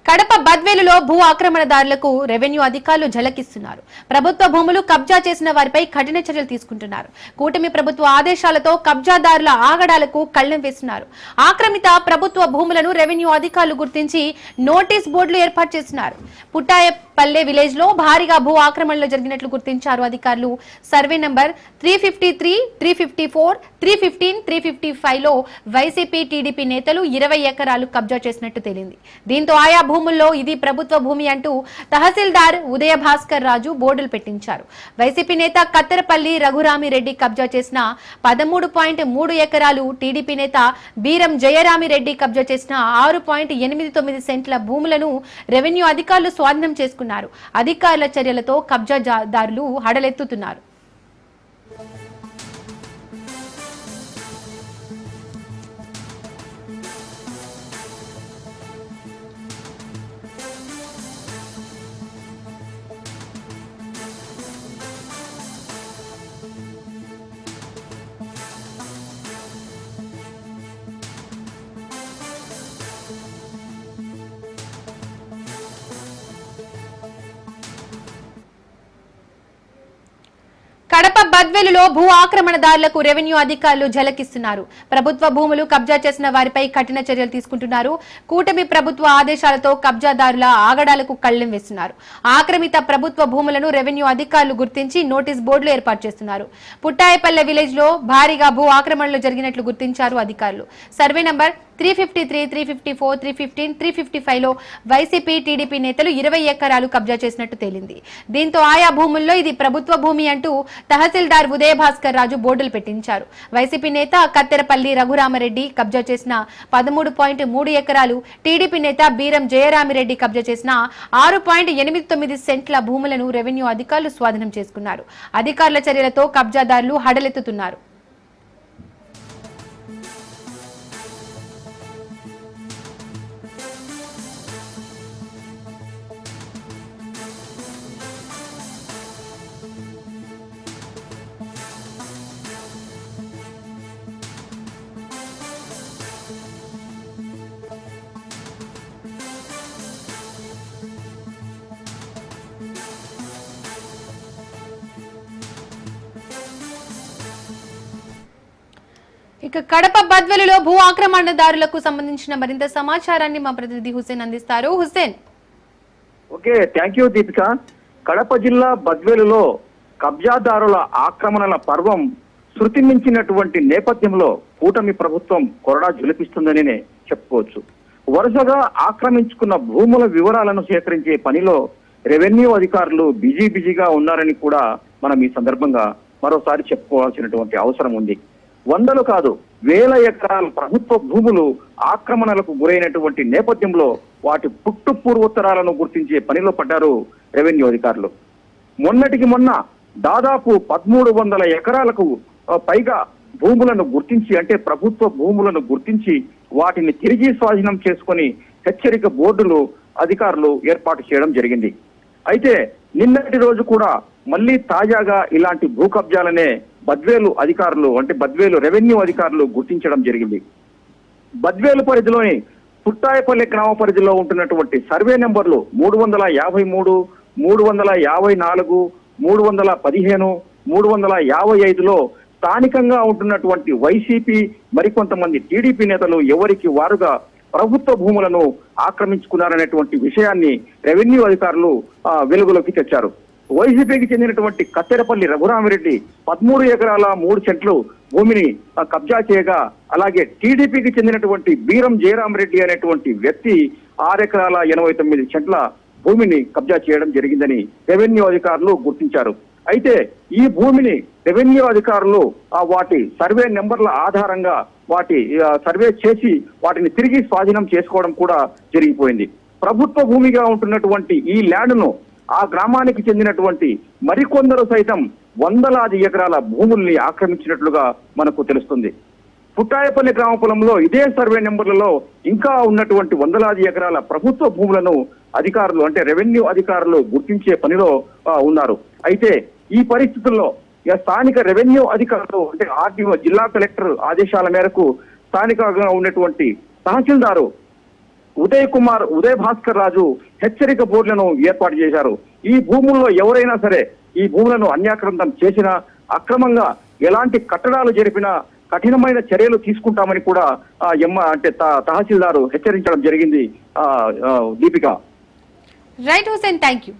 కడప బద్వేలులో భూ ఆక్రమణదారులకు రెవెన్యూ అధికారులు ఝలకిస్తున్నారు. ప్రభుత్వ భూములు కబ్జా చేసిన వారిపై కఠిన చర్యలు తీసుకుంటున్నారు. కూటమి ప్రభుత్వ ఆదేశాలతో కబ్జాదారుల ఆగడాలకు కళ్లెం వేస్తున్నారు. ఆక్రమిత ప్రభుత్వ భూములను రెవెన్యూ అధికారులు గుర్తించి నోటీస్ బోర్డులు ఏర్పాటు చేస్తున్నారు. పుట్టాయపల్లె విలేజ్ లో భారీగా భూ ఆక్రమణలు జరిగినట్లు గుర్తించారు అధికారులు. సర్వే నంబర్ 353, 354, 315, 355 లో వైసీపీ టీడీపీ నేతలు 20 ఎకరాలు కబ్జా చేసినట్టు తేలింది. దీంతో ఆయా భూముల్లో ఇది ప్రభుత్వ భూమి అంటూ తహసీల్దార్ ఉదయ భాస్కర్ రాజు బోర్డులు పెట్టించారు. వైసీపీ నేత కత్తెరపల్లి రఘురామిరెడ్డి కబ్జా చేసిన 13.3 ఎకరాలు, టీడీపీ నేత బీరం జయరామిరెడ్డి కబ్జా చేసిన 6.89 సెంట్ల భూములను రెవెన్యూ అధికారులు స్వాధీనం చేసుకున్నారు. అధికారుల చర్యలతో కబ్జాదారులు హడలెత్తుతున్నారు. కడప బద్వేలులో భూ ఆక్రమణదారులకు రెవెన్యూ అధికారులు ఝలకిస్తున్నారు. ప్రభుత్వ భూములు కబ్జా చేసిన వారిపై కఠిన చర్యలు తీసుకుంటున్నారు. కూటమి ప్రభుత్వ ఆదేశాలతో కబ్జాదారుల ఆగడాలకు కళ్లెం వేస్తున్నారు. ఆక్రమిత ప్రభుత్వ భూములను రెవెన్యూ అధికారులు గుర్తించి నోటీస్ బోర్డులు ఏర్పాటు చేస్తున్నారు. పుట్టాయపల్లె విలేజ్ లో భారీగా భూ ఆక్రమణలు జరిగినట్లు గుర్తించారు అధికారులు. సర్వే నంబర్ 353, 354, 315, 355 లో వైసీపీ టీడీపీ నేతలు 20 ఎకరాలు కబ్జా చేసినట్టు తేలింది. దీంతో ఆయా భూముల్లో ఇది ప్రభుత్వ భూమి అంటూ తహసీల్దార్ ఉదయ భాస్కర్ రాజు బోర్డులు పెట్టించారు. వైసీపీ నేత కత్తెరపల్లి రఘురామరెడ్డి కబ్జా చేసిన 13.3 ఎకరాలు, టీడీపీ నేత బీరం జయరామిరెడ్డి కబ్జా చేసిన 6.89 సెంట్ల భూములను రెవెన్యూ అధికారులు స్వాధీనం చేసుకున్నారు. అధికారుల చర్యలతో కబ్జాదారులు హడలెత్తుతున్నారు. ఇక కడప బద్వేలులో భూ ఆక్రమణదారులకు సంబంధించిన మరింత సమాచారాన్ని మా ప్రతినిధి హుసేన్ అందిస్తారు. Hussain. Okay, thank you Deepika. Kadapa జిల్లా బద్వేలులో కబ్జాదారుల ఆక్రమణల పర్వం శృతి మించినటువంటి నేపథ్యంలో కూటమి ప్రభుత్వం కొరడా జులిపిస్తుందని చెప్పుకోవచ్చు. వరుసగా ఆక్రమించుకున్న భూముల వివరాలను సేకరించే పనిలో రెవెన్యూ అధికారులు బిజీగా ఉన్నారని కూడా మనం ఈ సందర్భంగా మరోసారి చెప్పుకోవాల్సినటువంటి అవసరం ఉంది. వందలు కాదు, వేల ఎకరాల ప్రభుత్వ భూములు ఆక్రమణలకు గురైనటువంటి నేపథ్యంలో వాటి పుట్టు పూర్వోత్తరాలను గుర్తించే పనిలో పడ్డారు రెవెన్యూ అధికారులు. మొన్నటికి మొన్న దాదాపు 1300 ఎకరాలకు పైగా భూములను గుర్తించి, అంటే ప్రభుత్వ భూములను గుర్తించి వాటిని తిరిగి స్వాధీనం చేసుకొని హెచ్చరిక బోర్డులు అధికారులు ఏర్పాటు చేయడం జరిగింది. అయితే నిన్నటి రోజు కూడా మళ్ళీ తాజాగా ఇలాంటి భూ కబ్జాలనే బద్వేలు అధికారులు, అంటే బద్వేలు రెవెన్యూ అధికారులు గుర్తించడం జరిగింది. బద్వేలు పరిధిలోని పుట్టాయపల్లె గ్రామ పరిధిలో ఉంటున్నటువంటి సర్వే నెంబర్లు 353, 354, 315, 355లో స్థానికంగా ఉంటున్నటువంటి వైసీపీ మరికొంతమంది టీడీపీ నేతలు ఎవరికి వారుగా ప్రభుత్వ భూములను ఆక్రమించుకున్నారనేటువంటి విషయాన్ని రెవెన్యూ అధికారులు వెలుగులోకి తెచ్చారు. వైసీపీకి చెందినటువంటి కత్తెరపల్లి రఘురామిరెడ్డి 13 ఎకరాల 3 సెంట్లు భూమిని కబ్జా చేయగా, అలాగే టీడీపీకి చెందినటువంటి బీరం జయరామిరెడ్డి అనేటువంటి వ్యక్తి 6 ఎకరాల 89 సెంట్ల భూమిని కబ్జా చేయడం జరిగిందని రెవెన్యూ అధికారులు గుర్తించారు. అయితే ఈ భూమిని రెవెన్యూ అధికారులు వాటి సర్వే నెంబర్ల ఆధారంగా వాటి సర్వే చేసి వాటిని తిరిగి స్వాధీనం చేసుకోవడం కూడా జరిగిపోయింది. ప్రభుత్వ భూమిగా ఉంటున్నటువంటి ఈ ల్యాండ్ను ఆ గ్రామానికి చెందినటువంటి మరికొందరు సైతం వందలాది ఎకరాల భూముల్ని ఆక్రమించినట్లుగా మనకు తెలుస్తుంది. పుట్టాయపల్లి గ్రామ పొలంలో ఇదే సర్వే నెంబర్లలో ఇంకా ఉన్నటువంటి వందలాది ఎకరాల ప్రభుత్వ భూములను అధికారులు, అంటే రెవెన్యూ అధికారులు గుర్తించే పనిలో ఉన్నారు. అయితే ఈ పరిస్థితుల్లో స్థానిక రెవెన్యూ అధికారులు, అంటే ఆర్డీఓ, జిల్లా కలెక్టర్ ఆదేశాల మేరకు స్థానికంగా ఉన్నటువంటి తహసీల్దారు ఉదయ్ భాస్కర్ రాజు హెచ్చరిక బోర్డులను ఏర్పాటు చేశారు. ఈ భూముల్లో ఎవరైనా సరే ఈ భూములను అన్యాక్రాంతం చేసినా, అక్రమంగా ఎలాంటి కట్టడాలు జరిపినా కఠినమైన చర్యలు తీసుకుంటామని కూడా తహసీల్దారు హెచ్చరించడం జరిగింది. Deepika. Right Hussain, thank you.